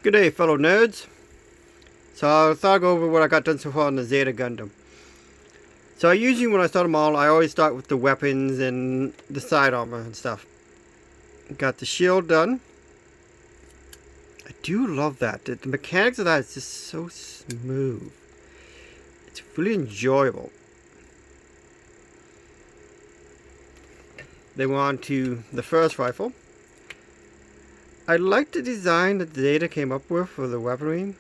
Good day, fellow nerds. So I thought I'd go over what I got done so far on the Zeta Gundam. So usually when I start them all, I always start with the weapons and the side armor and stuff. Got the shield done. I do love that. The mechanics of that is just so smooth. It's really enjoyable. Then we're on to the first rifle. I like the design that Zeta came up with for the weaponry.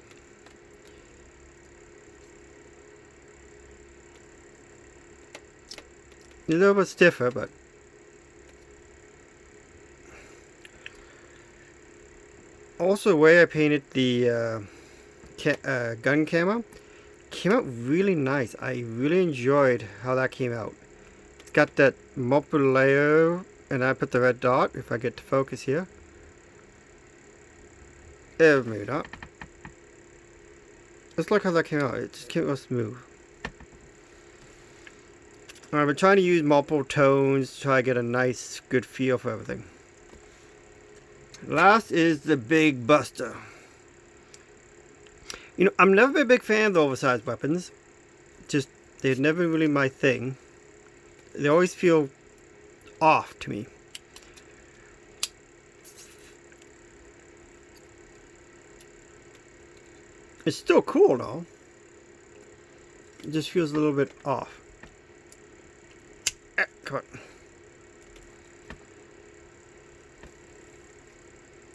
It's a little bit stiffer, but also the way I painted the gun camo came out really nice. I really enjoyed how that came out. It's got that multiple layer, and I put the red dot. If I get to focus here, maybe not. Let's look how that came out. It just came out smooth. I've been trying to use multiple tones to try to get a nice, good feel for everything. Last is the Big Buster. You know, I've never been a big fan of the oversized weapons. Just, they're never really my thing. They always feel off to me. It's still cool though. It just feels a little bit off. Come on.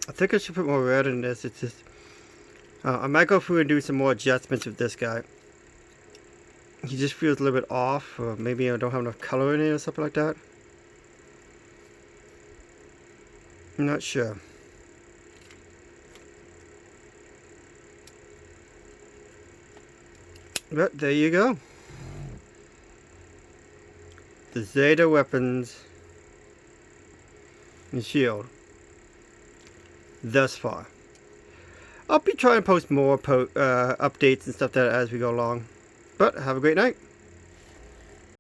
I think I should put more red in this. It's just I might go through and do some more adjustments with this guy. He just feels a little bit off, or maybe I don't have enough color in it or something like that. I'm not sure. But there you go. The Zeta weapons and shield thus far. I'll be trying to post more updates and stuff that as we go along. But have a great night.